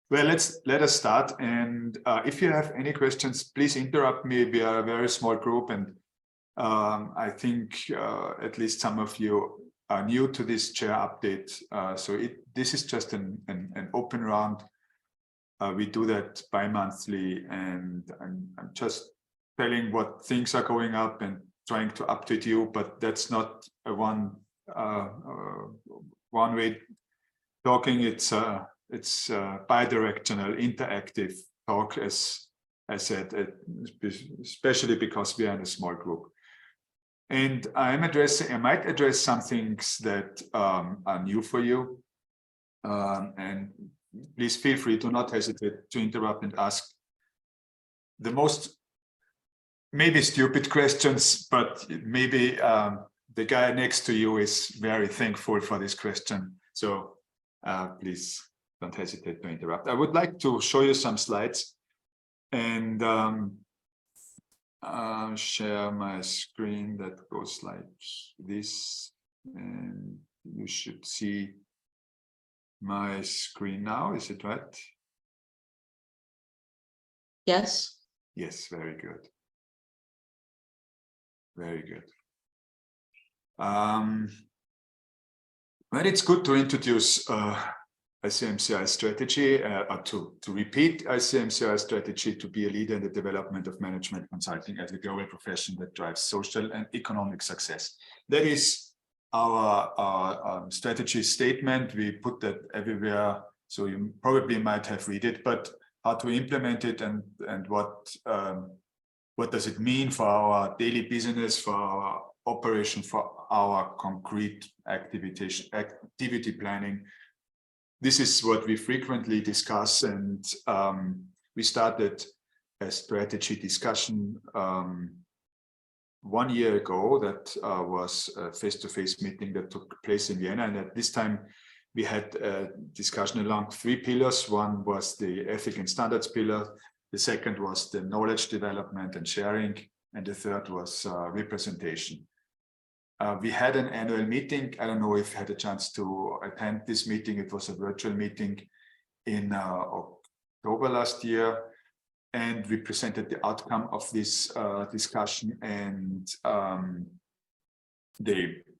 Well, let us start. And if you have any questions, please interrupt me. We are a very small group, and I think at least some of you are new to this chair update. So this is just an open round. We do that bi-monthly, and I'm just telling what things are going up and trying to update you, but that's not a one way talking. It's bidirectional, interactive talk, as I said, especially because we are in a small group. And I might address some things that are new for you. And please feel free to not hesitate to interrupt and ask the most maybe stupid questions, but maybe the guy next to you is very thankful for this question. So please don't hesitate to interrupt. I would like to show you some slides and share my screen that goes like this. And you should see my screen now. Is it right? Yes. Yes, very good. Very good. Well, it's good to introduce ICMCI strategy, to repeat ICMCI strategy to be a leader in the development of management consulting as a global profession that drives social and economic success. That is our strategy statement. We put that everywhere, so you probably might have read it, but how to implement it and what does it mean for our daily business, for our operation, for our concrete activity planning. This is what we frequently discuss, and we started a strategy discussion 1 year ago. That was a face-to-face meeting that took place in Vienna, and at this time we had a discussion along 3 pillars. One was the ethic and standards pillar, the second was the knowledge development and sharing, and the third was representation. We had an annual meeting. I don't know if you had a chance to attend this meeting. It was a virtual meeting in October last year, and we presented the outcome of this discussion, and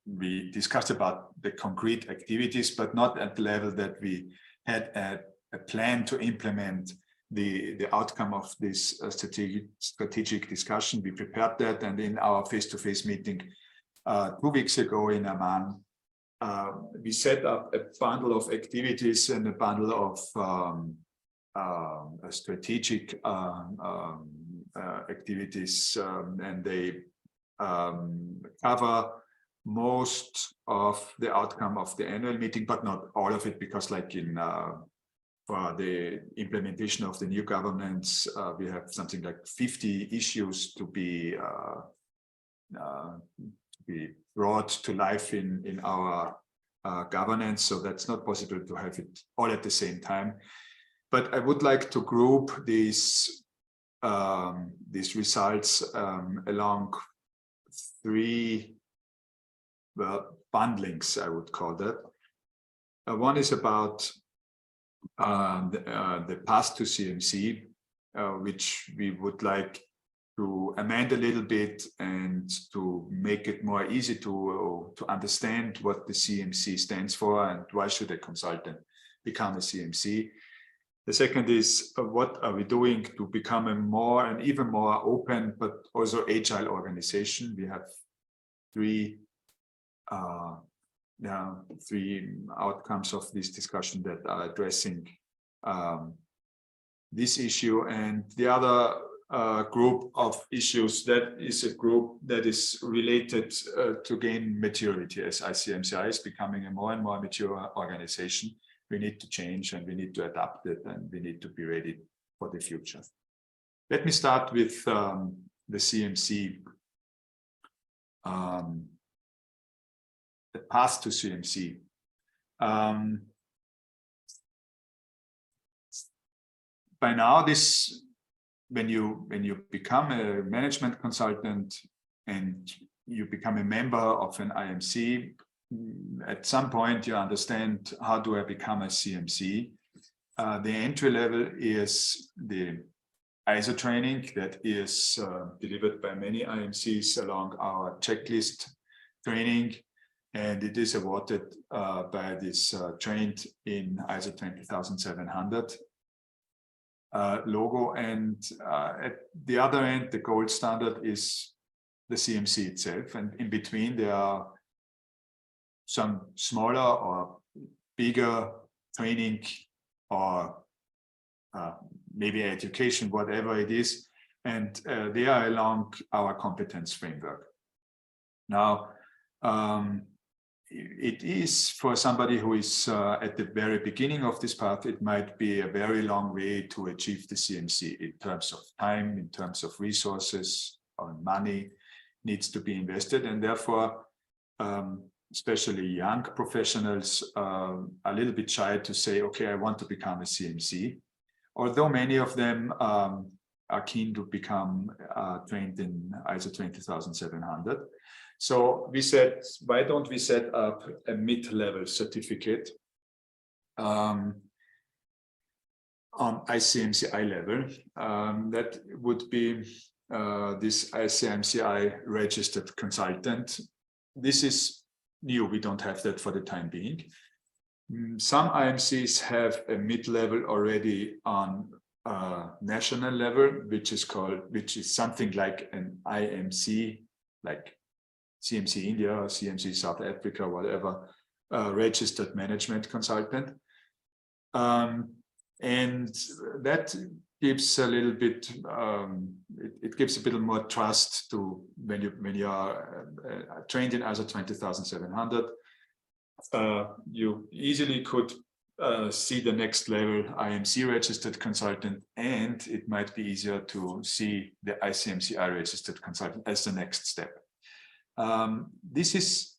we discussed about the concrete activities, but not at the level that we had a plan to implement the outcome of this strategic discussion. We prepared that, and in our face-to-face meeting 2 weeks ago in Amman, we set up a bundle of activities and a bundle of strategic activities, and they cover most of the outcome of the annual meeting, but not all of it, because like for the implementation of the new governance, we have something like 50 issues to be brought to life in our governance, so that's not possible to have it all at the same time. But I would like to group these results along 3 bundlings, I would call that. One is about the path to CMC, which we would like to amend a little bit and to make it more easy to understand what the CMC stands for and why should a consultant become a CMC. The second is what are we doing to become an even more open but also agile organization. We have 3 outcomes of this discussion that are addressing this issue, and the other group of issues, that is a group that is related to gain maturity. As ICMCI is becoming a more and more mature organization, we need to change and we need to adapt it, and we need to be ready for the future. Let me start with the CMC, the path to CMC. By now, when you become a management consultant and you become a member of an IMC, at some point you understand, how do I become a CMC? The entry level is the ISO training that is delivered by many IMCs along our checklist training, and it is awarded by this trained in ISO 20700 logo. And at the other end, the gold standard is the CMC itself, and in between there are some smaller or bigger training or maybe education, whatever it is, and they are along our competence framework. Now, it is for somebody who is at the very beginning of this path, it might be a very long way to achieve the CMC in terms of time, in terms of resources, or money needs to be invested, and therefore especially young professionals are a little bit shy to say, okay, I want to become a CMC, although many of them are keen to become trained in ISO 20700. So we said, why don't we set up a mid-level certificate on ICMCI level? That would be this ICMCI registered consultant. This is new, we don't have that for the time being. Some IMCs have a mid-level already on national level, which is something like an IMC, like CMC India or CMC South Africa, whatever, registered management consultant. And that gives a little bit, it gives a bit more trust to when you are trained in ISO 20700. You easily could see the next level IMC registered consultant, and it might be easier to see the ICMCI registered consultant as the next step. This is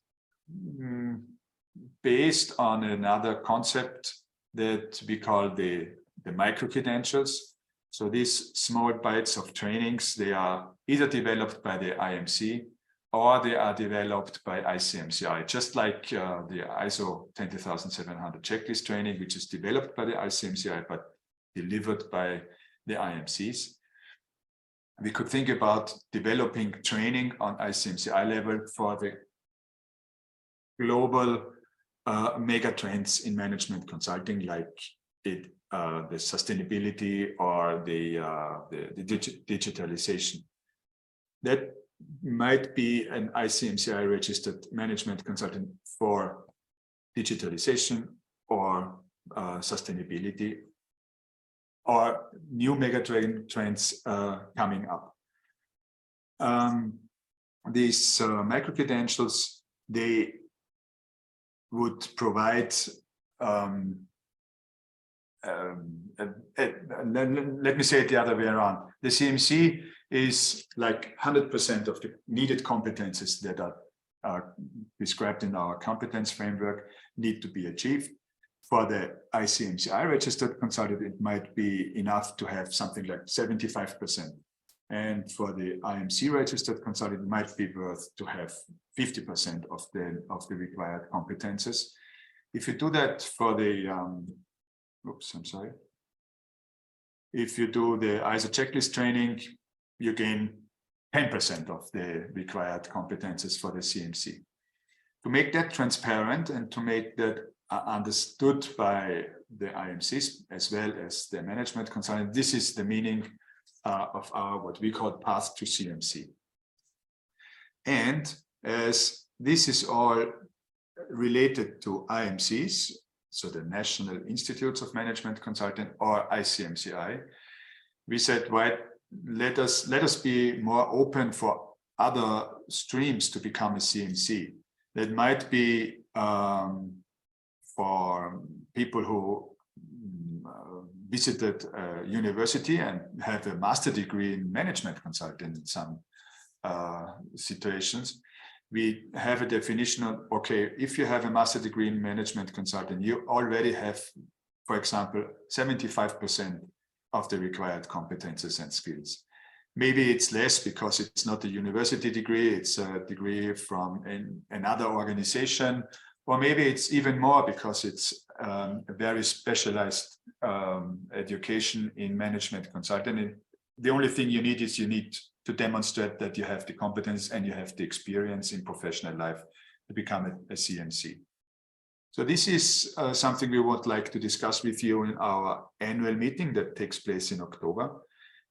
based on another concept that we call the micro-credentials. So these small bites of trainings, they are either developed by the IMC or they are developed by ICMCI, just like the ISO 20700 checklist training, which is developed by the ICMCI but delivered by the IMCs. We could think about developing training on ICMCI level for the global mega trends in management consulting, like the sustainability or the digitalization. That might be an ICMCI registered management consultant for digitalization or sustainability, or new mega trends coming up. These micro-credentials, they would provide, let me say it the other way around. The CMC is like 100% of the needed competences that are described in our competence framework need to be achieved. For the ICMCI registered consultant, it might be enough to have something like 75%. And for the IMC registered consultant, it might be worth to have 50% of the required competences. If you do that for the, if you do the ISO checklist training, you gain 10% of the required competences for the CMC. To make that transparent and to make that understood by the IMCs as well as the management consultant, this is the meaning of our what we call path to CMC. And as this is all related to IMCs, so the National Institutes of Management Consulting or ICMCI, we said, why let us be more open for other streams to become a CMC. That might be for people who visited a university and have a master degree in management consulting in some situations. We have a definition of, okay, if you have a master degree in management consulting, you already have, for example, 75% of the required competences and skills. Maybe it's less because it's not a university degree, it's a degree from another organization or maybe it's even more because it's a very specialized education in management consulting. And the only thing you need is you need to demonstrate that you have the competence and you have the experience in professional life to become a CMC. So this is something we would like to discuss with you in our annual meeting that takes place in October.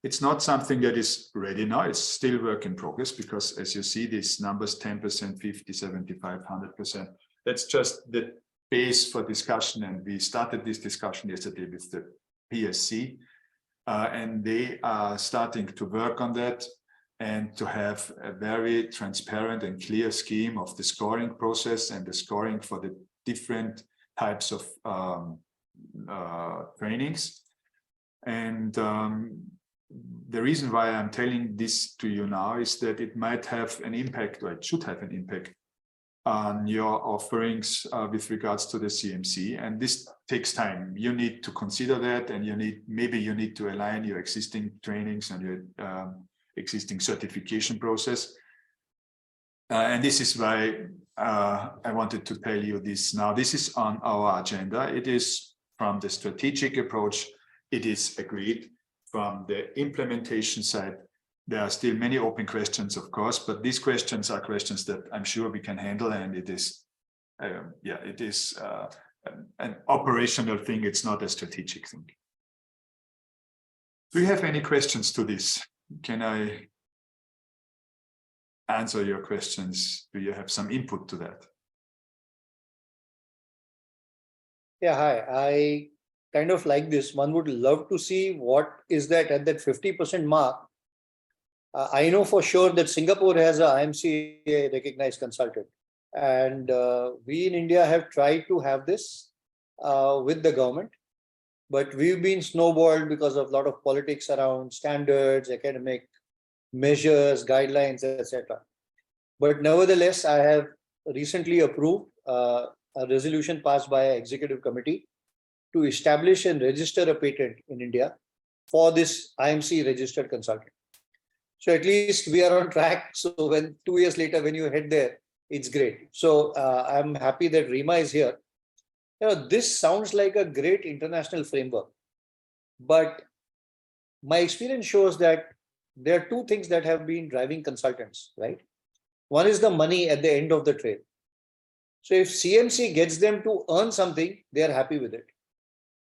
It's not something that is ready now. It's still work in progress because, as you see, these numbers 10%, 50, 75, 100%. That's just the base for discussion. And we started this discussion yesterday with the PSC, and they are starting to work on that and to have a very transparent and clear scheme of the scoring process and the scoring for the different types of trainings. And the reason why I'm telling this to you now is that it might have an impact, or it should have an impact on your offerings with regards to the CMC. And this takes time. You need to consider that, and maybe you need to align your existing trainings and your existing certification process. And this is why I wanted to tell you this now. This is on our agenda. It is from the strategic approach. It is agreed. From the implementation side, there are still many open questions, of course, but these questions are questions that I'm sure we can handle, and it is, it is an operational thing. It's not a strategic thing. Do you have any questions to this? Can I answer your questions? Do you have some input to that? Yeah, hi. I kind of like this. One would love to see what is that at that 50% mark. I know for sure that Singapore has a ICMCI recognized consultant, and we in India have tried to have this with the government, but we've been snowballed because of a lot of politics around standards, academic measures, guidelines, etc. But nevertheless, I have recently approved a resolution passed by an executive committee to establish and register a patent in India for this ICMCI registered consultant. So at least we are on track. So when 2 years later, when you head there, it's great. So I'm happy that RIMA is here. You know, this sounds like a great international framework, but my experience shows that there are two things that have been driving consultants, right? One is the money at the end of the trail. So if CMC gets them to earn something, they are happy with it.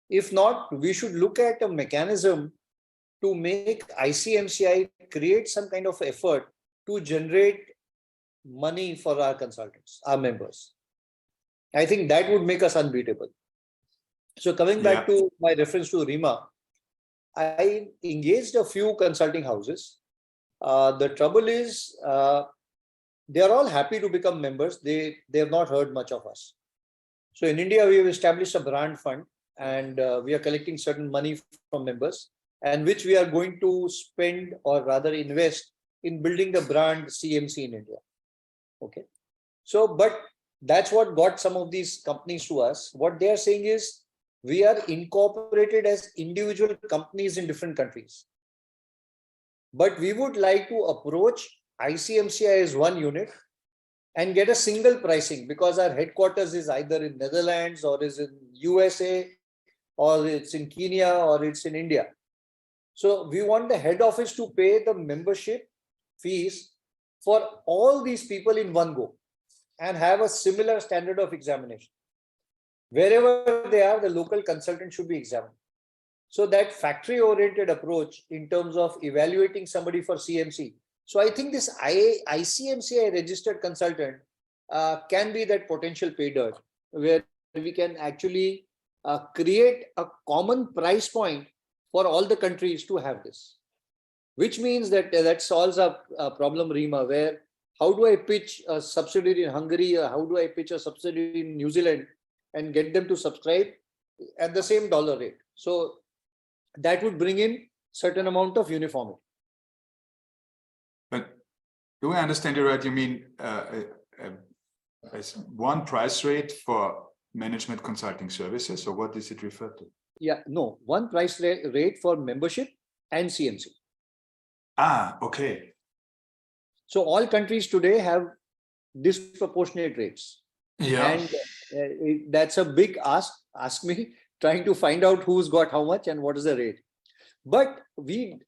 If not, we should look at a mechanism to make ICMCI create some kind of effort to generate money for our consultants, our members. I think that would make us unbeatable. So coming back to my reference to RIMA, I engaged a few consulting houses. The trouble is, they are all happy to become members. They have not heard much of us. So in India, we have established a brand fund, and we are collecting certain money from members, and which we are going to spend, or rather invest, in building the brand CMC in India. Okay. So, but that's what got some of these companies to us. What they are saying is, we are incorporated as individual companies in different countries, but we would like to approach ICMCI as one unit and get a single pricing, because our headquarters is either in Netherlands, or is in USA, or it's in Kenya, or it's in India. So we want the head office to pay the membership fees for all these people in one go and have a similar standard of examination. Wherever they are, the local consultant should be examined. So that factory-oriented approach in terms of evaluating somebody for CMC. So I think this ICMCI registered consultant can be that potential pay dirt, where we can actually create a common price point for all the countries to have this, which means that that solves a problem, RIMA, where how do I pitch a subsidiary in Hungary, or how do I pitch a subsidiary in New Zealand and get them to subscribe at the same dollar rate? So that would bring in certain amount of uniformity. But do I understand you right? You mean one price rate for management consulting services, or what does it refer to? Yeah, no, one price rate for membership and CMC. Ah, okay. So all countries today have disproportionate rates. Yeah. And That's a big ask. Ask me, trying to find out who's got how much and what is the rate. But the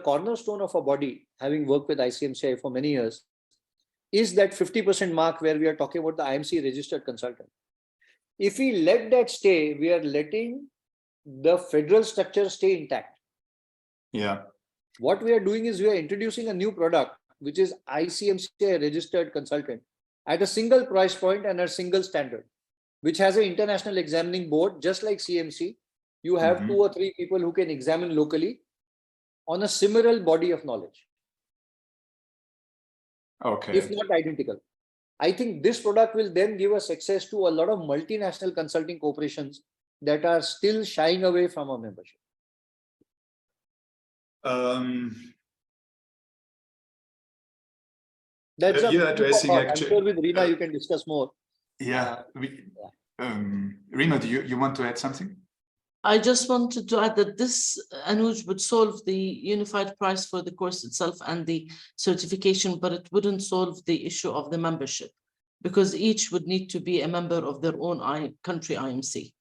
cornerstone of our body, having worked with ICMCI for many years, is that 50% mark where we are talking about the IMC registered consultant. If we let that stay, we are letting the federal structure stay intact. Yeah. What we are doing is we are introducing a new product, which is ICMCI registered consultant at a single price point and a single standard, which has an international examining board, just like CMC. You have 2 or 3 people who can examine locally on a similar body of knowledge. Okay. If not identical. I think this product will then give us access to a lot of multinational consulting corporations that are still shying away from our membership. That's you're addressing actually. I'm sure with Reena you can discuss more. Yeah. Reena, do you want to add something? I just wanted to add that this, Anuj, would solve the unified price for the course itself and the certification, but it wouldn't solve the issue of the membership, because each would need to be a member of their own country IMC.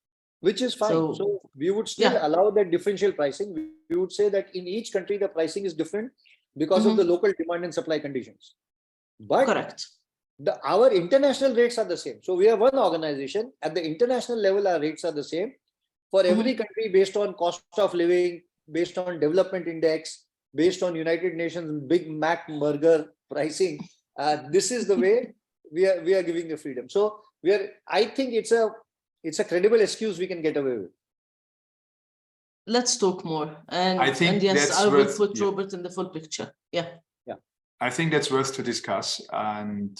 Which is fine. So we would still allow that differential pricing. We would say that in each country, the pricing is different because of the local demand and supply conditions. But correct. Our international rates are the same. So we are one organization. At the international level, our rates are the same. For every country, based on cost of living, based on development index, based on United Nations Big Mac burger pricing, this is the way we are giving the freedom. So I think it's a credible excuse we can get away with. Let's talk more. And I think yes, I will put Robert in the full picture. Yeah. I think that's worth to discuss. And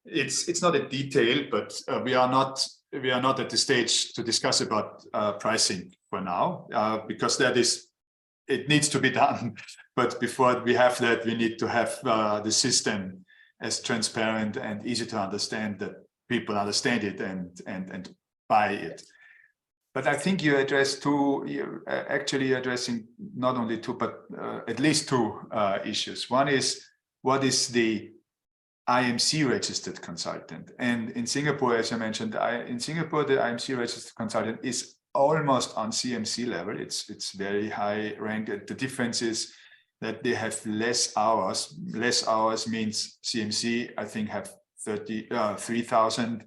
it's not a detail, but we are not at the stage to discuss about pricing for now, because it needs to be done. But before we have that, we need to have the system as transparent and easy to understand that people understand it and buy it. But I think you addressed you're actually addressing not only 2, but at least 2 issues. One is, what is the IMC registered consultant? And in Singapore, as I mentioned, in Singapore, the IMC registered consultant is almost on CMC level. It's very high ranked. The difference is that they have less hours. Less hours means CMC, I think, have 3,000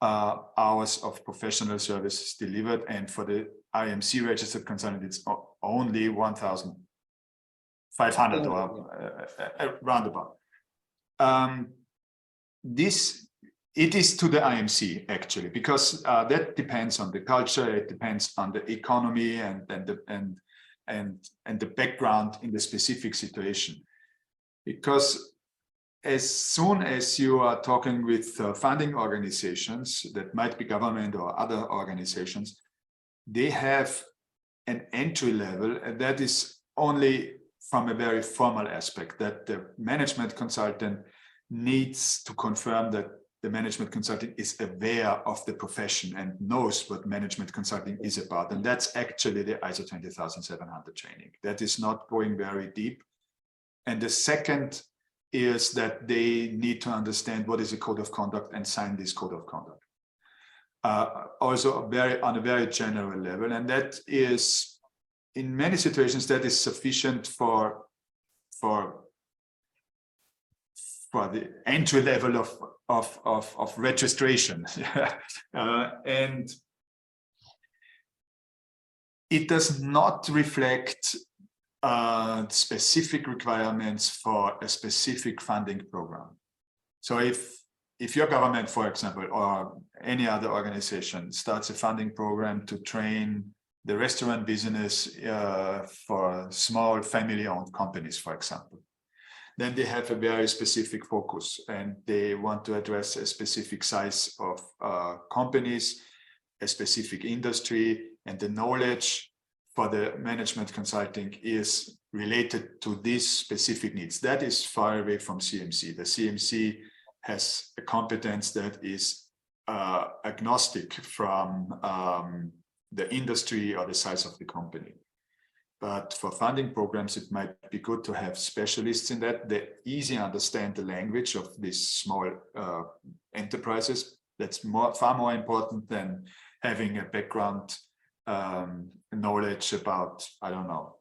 hours of professional services delivered, and for the IMC registered consultant, it's only 1,500 or roundabout. It is to the IMC actually, because that depends on the culture, it depends on the economy and the background in the specific situation. Because as soon as you are talking with funding organizations that might be government or other organizations, they have an entry level, and that is only from a very formal aspect, that the management consultant needs to confirm that the management consultant is aware of the profession and knows what management consulting is about. And that's actually the ISO 20700 training. That is not going very deep. And the second is that they need to understand what is a code of conduct and sign this code of conduct. Also on a very general level. And that is, in many situations, that is sufficient for the entry level of registration. And it does not reflect specific requirements for a specific funding program. So if your government, for example, or any other organization starts a funding program to train the restaurant business for small family-owned companies, for example, then they have a very specific focus and they want to address a specific size of companies, a specific industry, and the knowledge for the management consulting is related to these specific needs. That is far away from CMC. The CMC has a competence that is agnostic from the industry or the size of the company. But for funding programs, it might be good to have specialists in that. They easily understand the language of these small enterprises. That's far more important than having a background knowledge about, I don't know,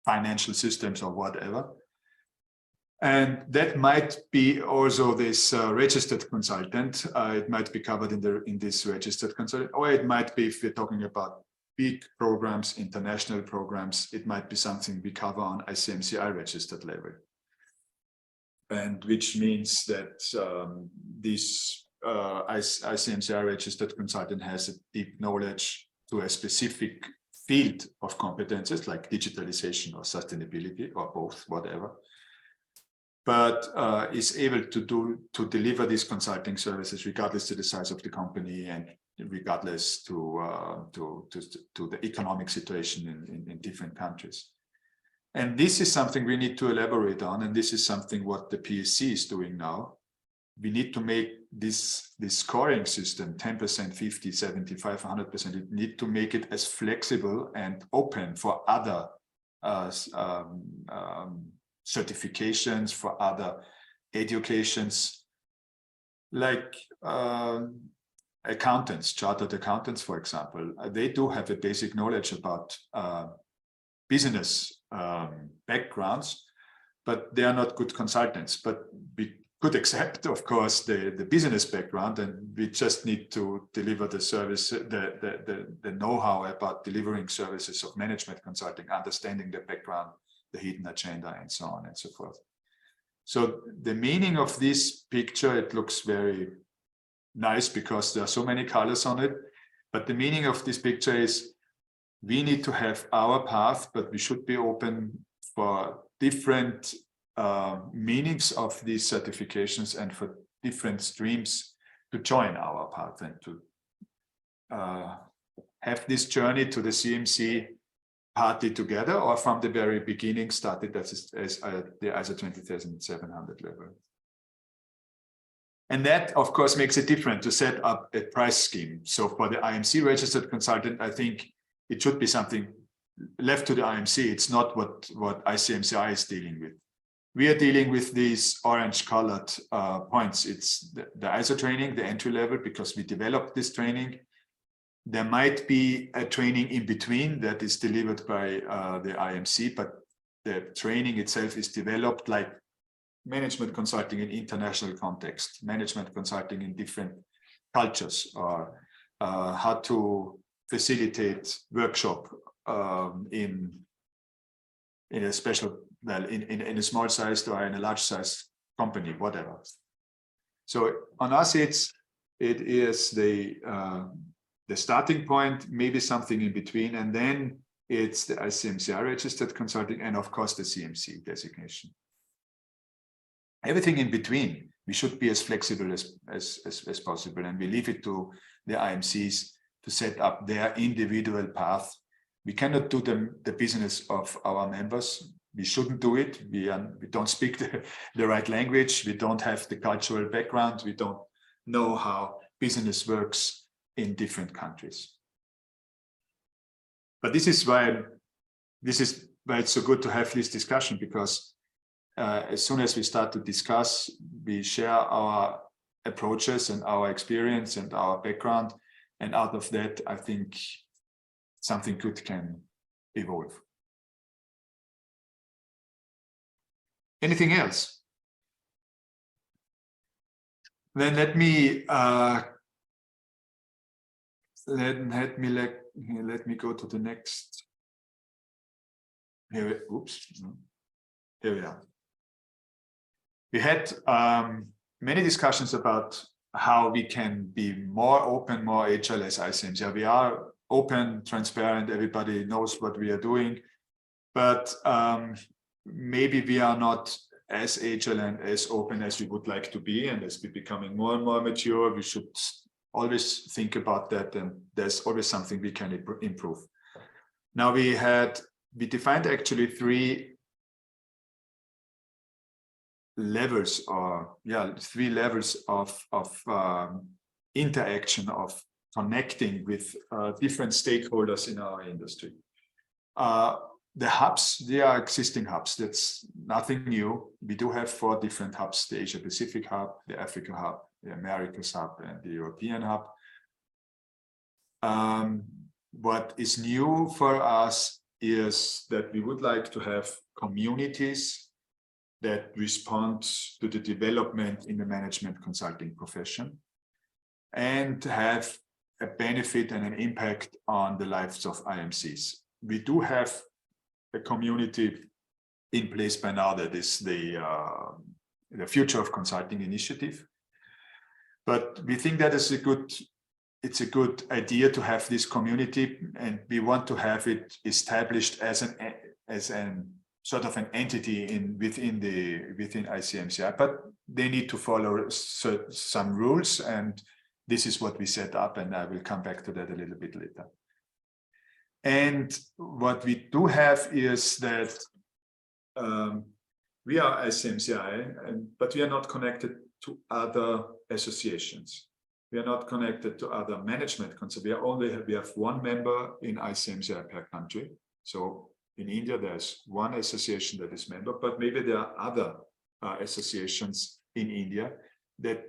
financial systems or whatever. And that might be also this registered consultant. It might be covered in this registered consultant, or it might be, if we're talking about big programs, international programs, it might be something we cover on ICMCI registered level. And which means that this ICMCI registered consultant has a deep knowledge to a specific field of competences like digitalization or sustainability or both, whatever, but is able to deliver these consulting services regardless to the size of the company and regardless to the economic situation in different countries. And this is something we need to elaborate on, and this is something what the PSC is doing now. We need to make this scoring system 10%, 50, 75, 100%. We need to make it as flexible and open for other certifications, for other educations, like accountants, chartered accountants, for example. They do have a basic knowledge about business backgrounds, but they are not good consultants. But we could accept, of course, the business background, and we just need to deliver the service, the know-how about delivering services of management consulting, understanding the background, the hidden agenda, and so on and so forth. So the meaning of this picture, it looks very nice because there are so many colors on it, but the meaning of this picture is we need to have our path, but we should be open for different meanings of these certifications and for different streams to join our path and to have this journey to the CMC partly together, or from the very beginning started as the ISO 20700 level. And that, of course, makes it different to set up a price scheme. So for the IMC registered consultant, I think it should be something left to the IMC. It's not what ICMCI is dealing with. We are dealing with these orange colored points. It's the ISO training, the entry level, because we developed this training. There might be a training in between that is delivered by the IMC, but the training itself is developed like management consulting in international context, management consulting in different cultures, or how to facilitate workshop in a special, well, in a small sized or in a large sized company, whatever. So on us, it is the starting point, maybe something in between, and then it's the ICMCI registered consulting, and of course the CMC designation. Everything in between, we should be as flexible as possible, and we leave it to the IMCs to set up their individual path. We cannot do the business of our members. We shouldn't do it. We don't speak the right language. We don't have the cultural background. We don't know how business works in different countries. But this is why it's so good to have this discussion, because as soon as we start to discuss, we share our approaches and our experience and our background, and out of that, I think something good can evolve. Anything else? Then let me go to the next. Here, oops. Here we are. We had many discussions about how we can be more open, more agile as ICMCI. We are open, transparent, everybody knows what we are doing, but maybe we are not as agile and as open as we would like to be. And as we're becoming more and more mature, we should always think about that, and there's always something we can improve. Now we defined actually 3 levels, or 3 levels of interaction, of connecting with different stakeholders in our industry. The hubs, they are existing hubs. That's nothing new. We do have 4 different hubs: the Asia Pacific hub, the Africa hub, the Americas hub, and the European hub. What is new for us is that we would like to have communities that respond to the development in the management consulting profession and have a benefit and an impact on the lives of IMCs. We do have a community in place by now that is the Future of Consulting initiative. But we think that is it's a good idea to have this community, and we want to have it established as an sort of an entity within ICMCI, but they need to follow some rules, and this is what we set up, and I will come back to that a little bit later. And what we do have is that we are ICMCI, but we are not connected to other associations. We are not connected to other management concepts. We have 1 member in ICMCI per country. So in India, there's 1 association that is member, but maybe there are other associations in India that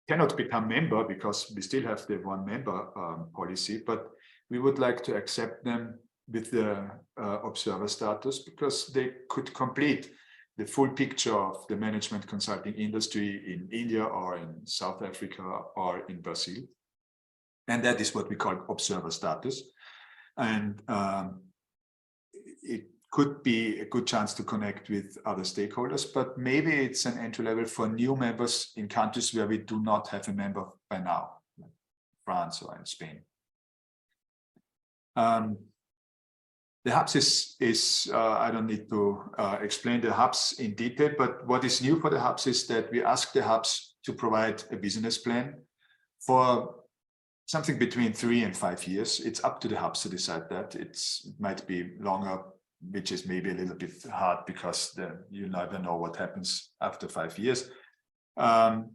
cannot become member because we still have the 1 member policy, but we would like to accept them with the observer status because they could complete the full picture of the management consulting industry in India or in South Africa or in Brazil. And that is what we call observer status. And it could be a good chance to connect with other stakeholders, but maybe it's an entry level for new members in countries where we do not have a member by now, like France or in Spain. The hubs is I don't need to explain the hubs in detail, but what is new for the hubs is that we ask the hubs to provide a business plan for something between 3 and 5 years. It's up to the hubs to decide that. It might be longer, which is maybe a little bit hard because you never know what happens after 5 years. And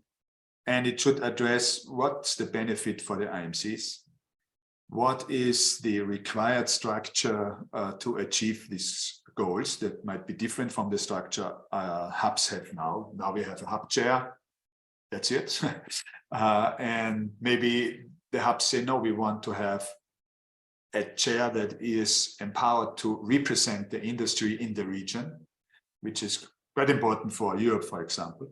it should address what's the benefit for the IMCs. What is the required structure to achieve these goals that might be different from the structure hubs have now? Now we have a hub chair, that's it. And maybe the hubs say, no, we want to have a chair that is empowered to represent the industry in the region, which is quite important for Europe, for example.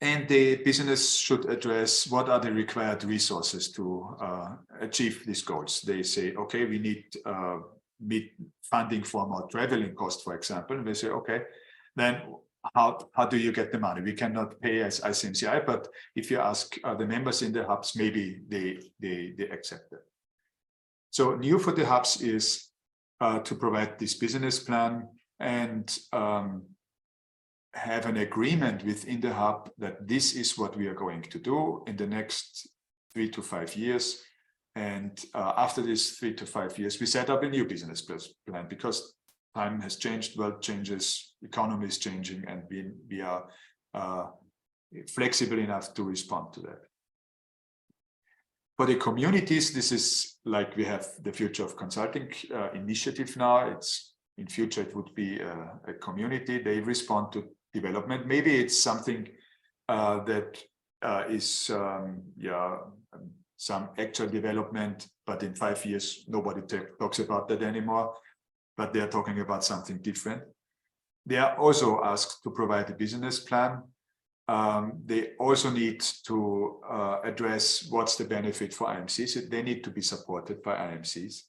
And the business should address what are the required resources to achieve these goals. They say, okay, we need funding for more traveling costs, for example. And they say, okay, then how do you get the money? We cannot pay as ICMCI, but if you ask the members in the hubs, maybe they accept it. So new for the hubs is to provide this business plan and have an agreement within the hub that this is what we are going to do in the next 3 to 5 years. And after these 3 to 5 years, we set up a new business plan because time has changed, world changes, economy is changing, and we are flexible enough to respond to that. For the communities, this is like we have the Future of Consulting initiative now. In future, it would be a community. They respond to development. Maybe it's something that is some actual development, but in 5 years, nobody talks about that anymore, but they're talking about something different. They are also asked to provide a business plan. They also need to address what's the benefit for IMCs. They need to be supported by IMCs,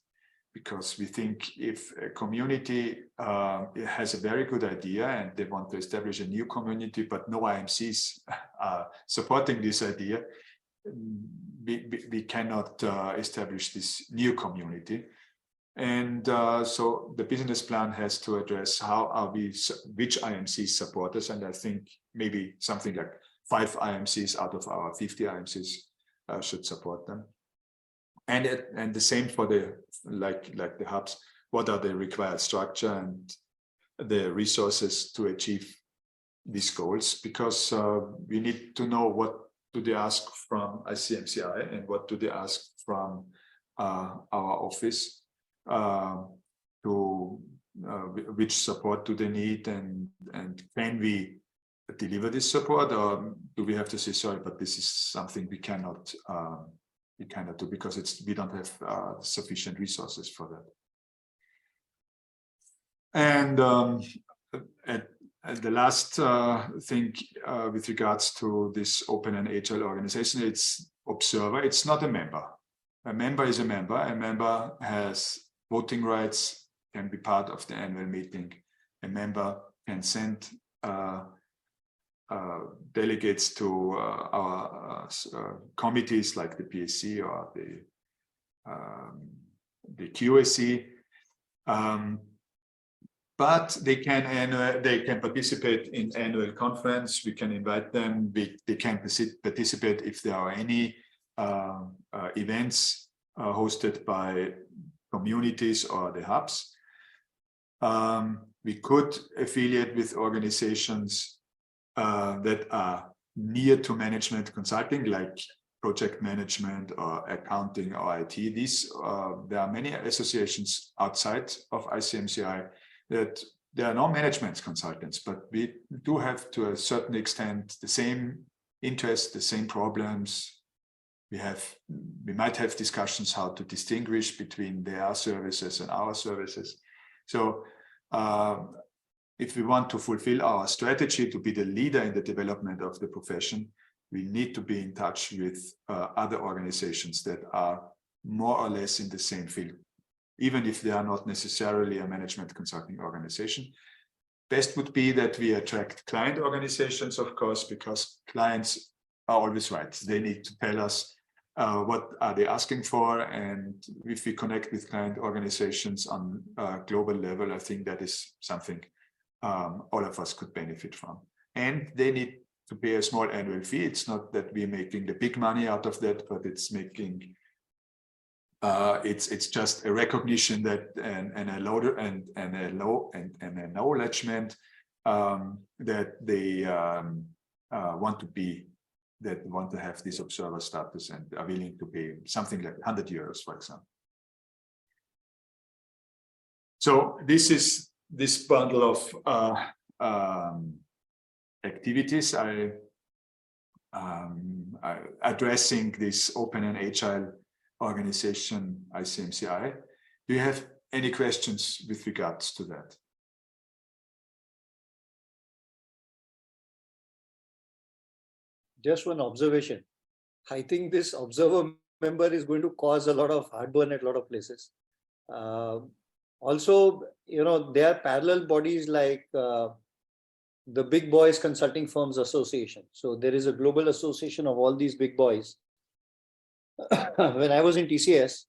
because we think if a community has a very good idea and they want to establish a new community, but no IMCs are supporting this idea, we cannot establish this new community. And so the business plan has to address which IMCs support us. And I think maybe something like 5 IMCs out of our 50 IMCs should support them. And the same for the like the hubs. What are the required structure and the resources to achieve these goals? Because we need to know what do they ask from ICMCI and what do they ask from our office. to which support do they need, and can we deliver this support, or do we have to say sorry, but this is something we cannot do because we don't have sufficient resources for that. And the last thing with regards to this open and agile organization, it's observer. It's not a member. A member is a member. A member has voting rights, can be part of the annual meeting. A member can send delegates to our committees like the PSC or the QSC. But they can participate in annual conference. We can invite them. They can participate if there are any events hosted by communities or the hubs. We could affiliate with organizations that are near to management consulting, like project management or accounting or IT. There are many associations outside of ICMCI that there are no management consultants, but we do have, to a certain extent, the same interests, the same problems. We might have discussions how to distinguish between their services and our services. So if we want to fulfill our strategy to be the leader in the development of the profession, we need to be in touch with other organizations that are more or less in the same field, even if they are not necessarily a management consulting organization. Best would be that we attract client organizations, of course, because clients are always right. They need to tell us what are they asking for, and if we connect with client organizations on a global level, I think that is something all of us could benefit from. And they need to pay a small annual fee. It's not that we're making the big money out of that, but it's making it's just a recognition that and an acknowledgement that they want to have this observer status and are willing to pay something like 100 euros, for example. So this is this bundle of activities addressing this open and agile organization, ICMCI. Do you have any questions with regards to that? Just one observation. I think this observer member is going to cause a lot of heartburn at a lot of places. Also, there are parallel bodies like the Big Boys Consulting Firms Association. So there is a global association of all these big boys. When I was in TCS,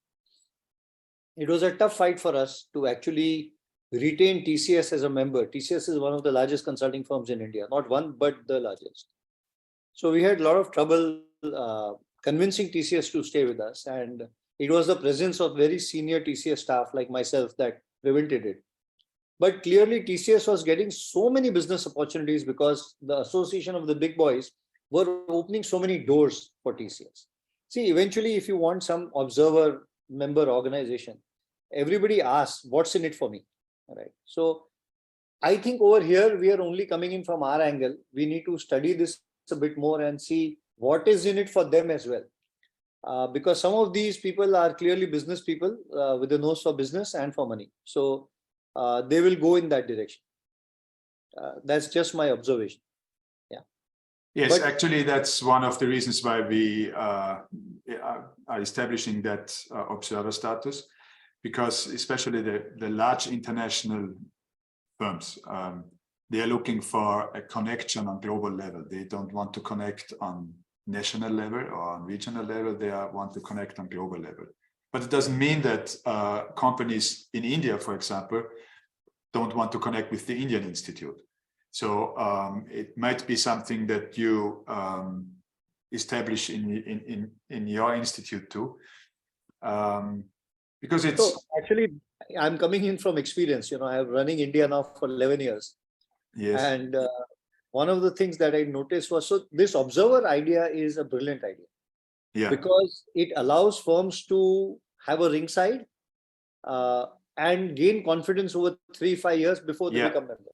it was a tough fight for us to actually retain TCS as a member. TCS is one of the largest consulting firms in India, not one, but the largest. So we had a lot of trouble convincing TCS to stay with us. And it was the presence of very senior TCS staff like myself that prevented it. But clearly TCS was getting so many business opportunities because the association of the big boys were opening so many doors for TCS. See, eventually, if you want some observer member organization, everybody asks, what's in it for me? All right. So I think over here, we are only coming in from our angle. We need to study this a bit more and see what is in it for them as well. Because some of these people are clearly business people with a nose for business and for money. So they will go in that direction. That's just my observation. Yes, actually, that's one of the reasons why we are establishing that observer status, because especially the large international firms, they are looking for a connection on global level. They don't want to connect on national level or on regional level. They want to connect on global level. But it doesn't mean that companies in India, for example, don't want to connect with the Indian Institute. So it might be something that you establish in your institute too, because it's. So actually, I'm coming in from experience. I'm running India now for 11 years. Yes. And one of the things that I noticed was, so this observer idea is a brilliant idea. Yeah. Because it allows firms to have a ringside. and gain confidence over 3-5 years before they Yeah. become members.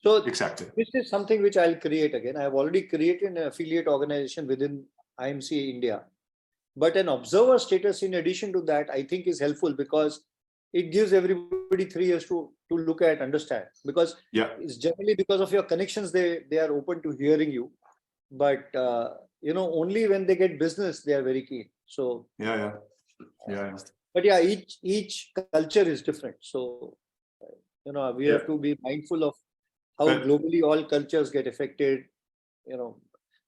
So Exactly. this is something which I'll create again. I've already created an affiliate organization within IMCA India. But an observer status in addition to that, I think is helpful because it gives everybody 3 years to look at, understand. Because Yeah. it's generally because of your connections, they are open to hearing you. But, only when they get business, they are very keen. So, Yeah. but yeah, each culture is different. So, we have to be mindful of how globally all cultures get affected.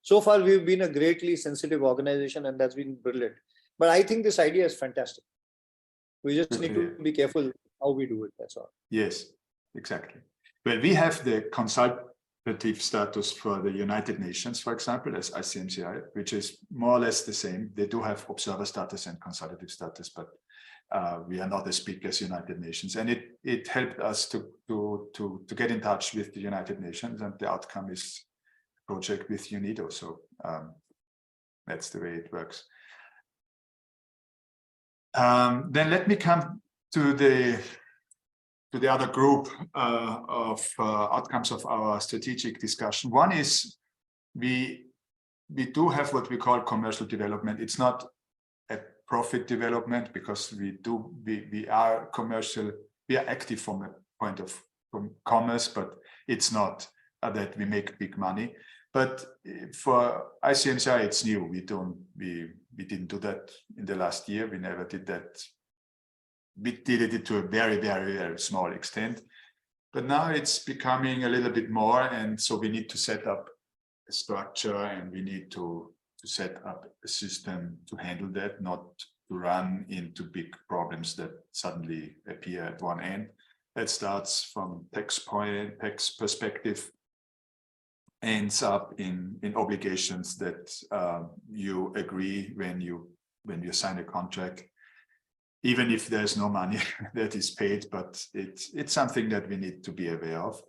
So far we've been a greatly sensitive organization, and that's been brilliant. But I think this idea is fantastic. We just need to be careful how we do it. That's all. Yes, exactly. Well, we have the consultative status for the United Nations, for example, as ICMCI, which is more or less the same. They do have observer status and consultative status, but we are not as big as United Nations. And it helped us to get in touch with the United Nations, and the outcome is a project with UNIDO. So that's the way it works. Then let me come to the other group of outcomes of our strategic discussion. One is we do have what we call commercial development. It's not a profit development because we are commercial, we are active from a point of commerce, but it's not that we make big money. But for ICMCI, it's new. We didn't do that in the last year. We never did that. We did it to a very, very, very small extent. But now it's becoming a little bit more. And so we need to set up a structure, and we need to set up a system to handle that, not to run into big problems that suddenly appear at one end. That starts from tax perspective, ends up in obligations that you agree when you sign a contract, even if there's no money that is paid, but it's something that we need to be aware of.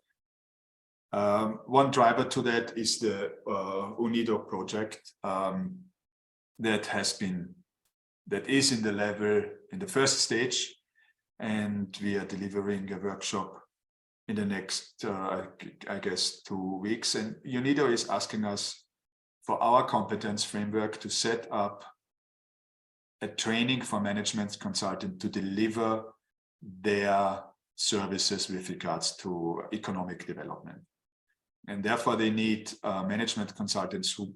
One driver to that is the UNIDO project that is in the first stage, and we are delivering a workshop in the next, I guess, 2 weeks. And UNIDO is asking us for our competence framework to set up a training for management consultants to deliver their services with regards to economic development. And therefore, they need management consultants who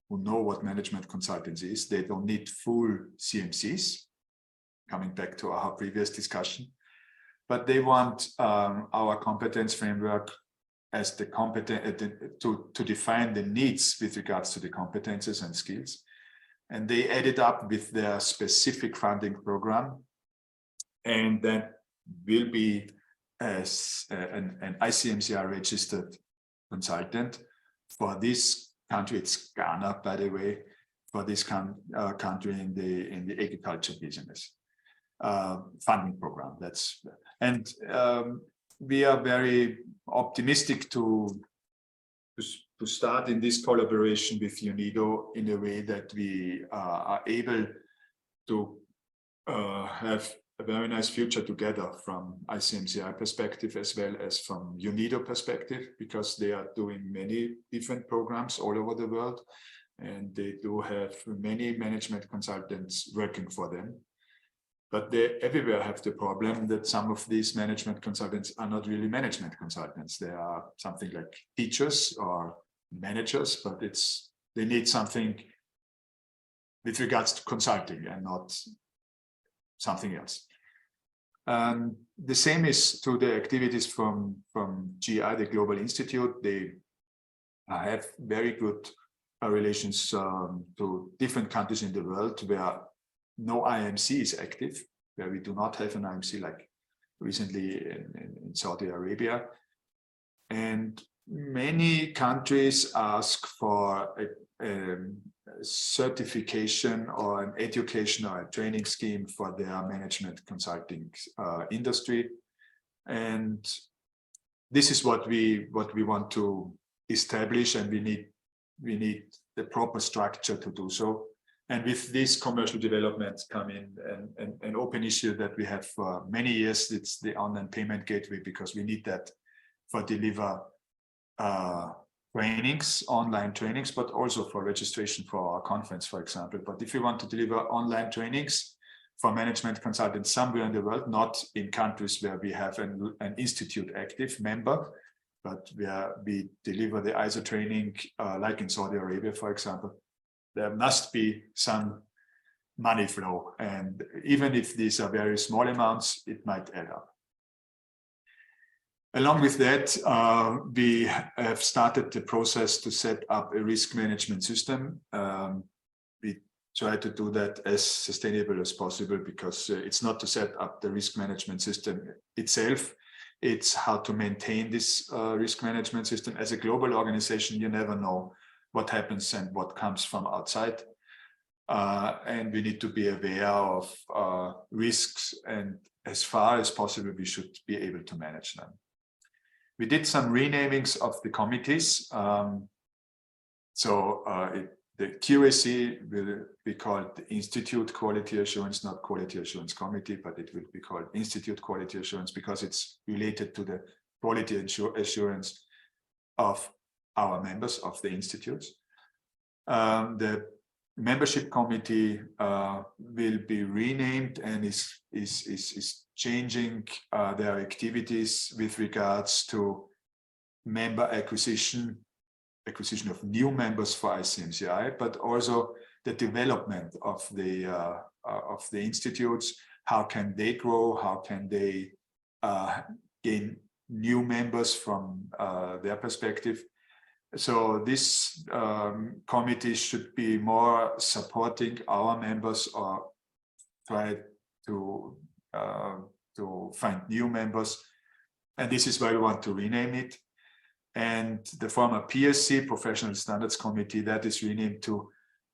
know what management consultants is. They don't need full CMCs, coming back to our previous discussion. But they want our competence framework as the to define the needs with regards to the competences and skills. And they add it up with their specific funding program. And that will be as an ICMCI registered consultant for this country. It's Ghana, by the way, for this country in the agriculture business. Funding program. We are very optimistic to start in this collaboration with UNIDO in a way that we are able to have a very nice future together from ICMCI perspective as well as from UNIDO perspective, because they are doing many different programs all over the world, and they do have many management consultants working for them. But they everywhere have the problem that some of these management consultants are not really management consultants. They are something like teachers or managers, but they need something with regards to consulting and not something else. The same is to the activities from GI, the Global Institute. They have very good relations to different countries in the world where no IMC is active, where we do not have an IMC, like recently in Saudi Arabia. And many countries ask for a certification or an education or a training scheme for their management consulting industry. And this is what we want to establish, and we need the proper structure to do so. And with these commercial developments come in an open issue that we have for many years. It's the online payment gateway, because we need that for deliver trainings, online trainings, but also for registration for our conference, for example. But if you want to deliver online trainings for management consultants somewhere in the world, not in countries where we have an institute active member, but where we deliver the ISO training, like in Saudi Arabia, for example, there must be some money flow. And even if these are very small amounts, it might add up. Along with that, we have started the process to set up a risk management system. We try to do that as sustainable as possible, because it's not to set up the risk management system itself. It's how to maintain this risk management system. As a global organization, you never know what happens and what comes from outside. And we need to be aware of risks, and as far as possible, we should be able to manage them. We did some renamings of the committees. The QAC will be called the Institute Quality Assurance, not Quality Assurance Committee, but it will be called Institute Quality Assurance, because it's related to the quality assurance of our members of the institutes. The membership committee will be renamed and is changing their activities with regards to member acquisition of new members for ICMCI, but also the development of the institutes. How can they grow? How can they gain new members from their perspective? So this committee should be more supporting our members, or try to find new members. And this is why we want to rename it. And the former PSC, Professional Standards Committee, that is renamed to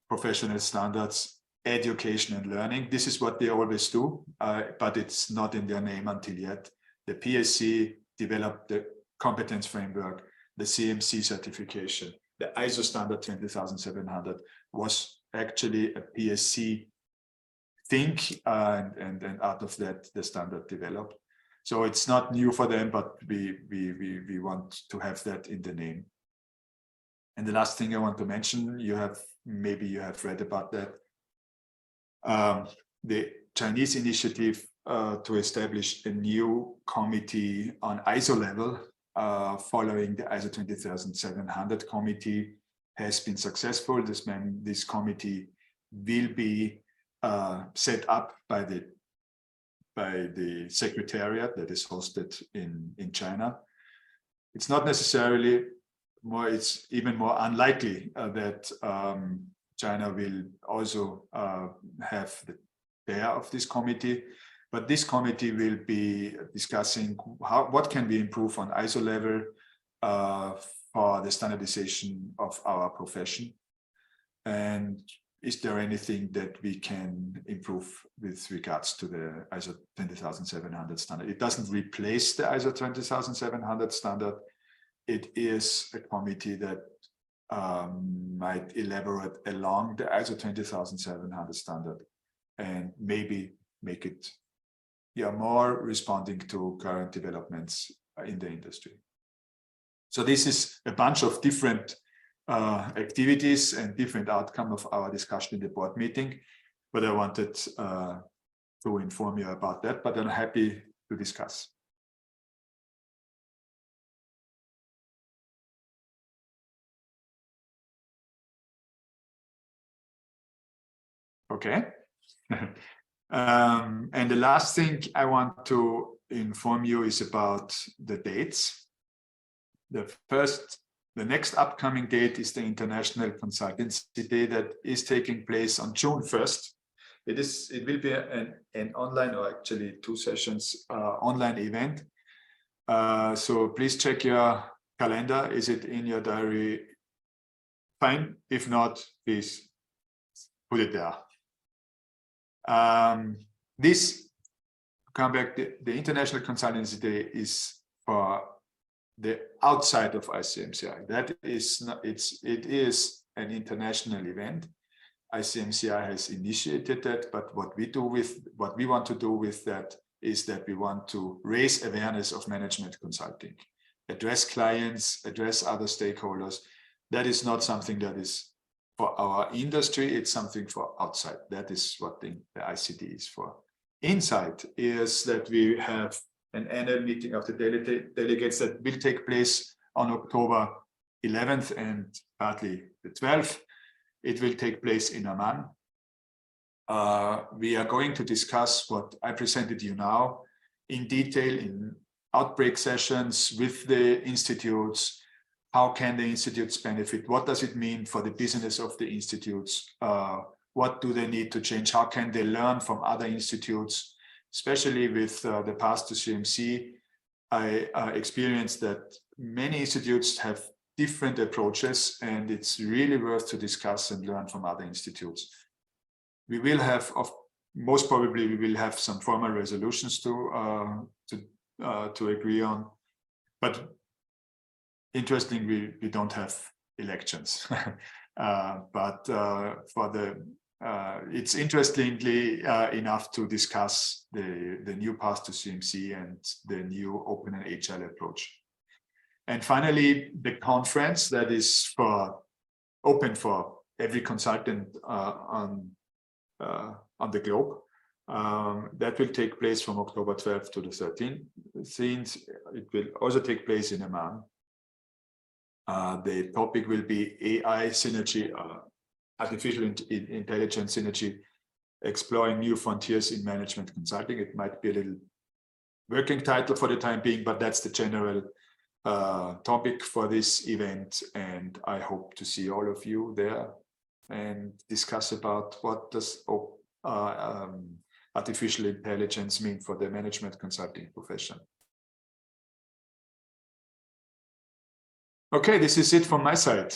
Professional Standards Education and Learning. This is what they always do, but it's not in their name until yet. The PSC developed the competence framework, the CMC certification, the ISO standard 20700 was actually a PSC thing, and out of that, the standard developed. So it's not new for them, but we want to have that in the name. And the last thing I want to mention, maybe you have read about that. The Chinese initiative to establish a new committee on ISO level, following the ISO 20700 committee, has been successful. This committee will be set up by the secretariat that is hosted in China. It's not necessarily more, it's even more unlikely that China will also have the chair of this committee, but this committee will be discussing what can we improve on ISO level for the standardization of our profession, and is there anything that we can improve with regards to the ISO 20700 standard? It doesn't replace the ISO 20700 standard. It is a committee that might elaborate along the ISO 20700 standard and maybe make it more responding to current developments in the industry. So this is a bunch of different activities and different outcome of our discussion in the board meeting, but I wanted to inform you about that, but I'm happy to discuss. Okay. And the last thing I want to inform you is about the dates. The next upcoming date is the International Consultancy Day that is taking place on June 1st. It will be an online, or actually 2 sessions online event. So please check your calendar. Is it in your diary? Fine. If not, please put it there. Come back, the International Consultancy Day is for the outside of ICMCI. That is not, it is an international event. ICMCI has initiated that, but what we want to do with that is that we want to raise awareness of management consulting, address clients, address other stakeholders. That is not something that is for our industry, it's something for outside. That is what the ICD is for. Inside is that we have an annual meeting of the delegates that will take place on October 11th and partly the 12th. It will take place in Amman. We are going to discuss what I presented you now in detail in outbreak sessions with the institutes. How can the institutes benefit? What does it mean for the business of the institutes? What do they need to change? How can they learn from other institutes? Especially with the path to CMC, I experienced that many institutes have different approaches, and it's really worth to discuss and learn from other institutes. We will have, most probably, we will have some formal resolutions to agree on, but interestingly, we don't have elections. It's interestingly enough to discuss the new path to CMC and the new open and agile approach. And finally, the conference that is open for every consultant on the globe. That will take place from October 12th to the 13th. It will also take place in Amman. The topic will be AI synergy, artificial intelligence synergy, exploring new frontiers in management consulting. It might be a little working title for the time being, but that's the general topic for this event. And I hope to see all of you there and discuss about what does artificial intelligence mean for the management consulting profession. Okay, this is it from my side.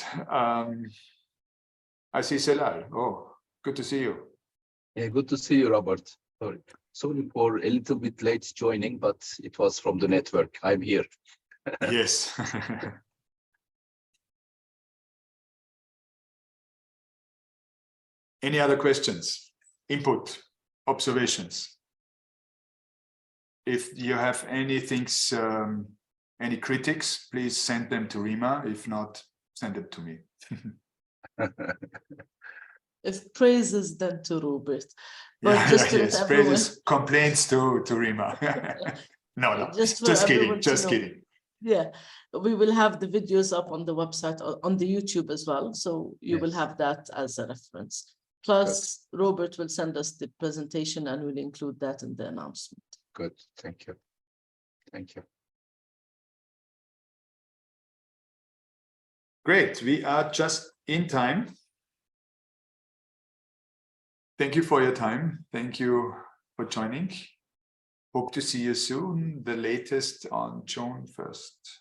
I see Celal. Oh, good to see you. Yeah, good to see you, Robert. Sorry for a little bit late joining, but it was from the network. I'm here. Yes. Any other questions, input, observations? If you have anything, any critics, please send them to Rima. If not, send them to me. If praises, then to Robert. But just to let everyone... praises, complaints to Rima. No, just kidding. Yeah, we will have the videos up on the website, on the YouTube as well. So you will have that as a reference. Plus, good. Robert will send us the presentation and we'll include that in the announcement. Good, thank you. Thank you. Great, we are just in time. Thank you for your time. Thank you for joining. Hope to see you soon, the latest on June 1st.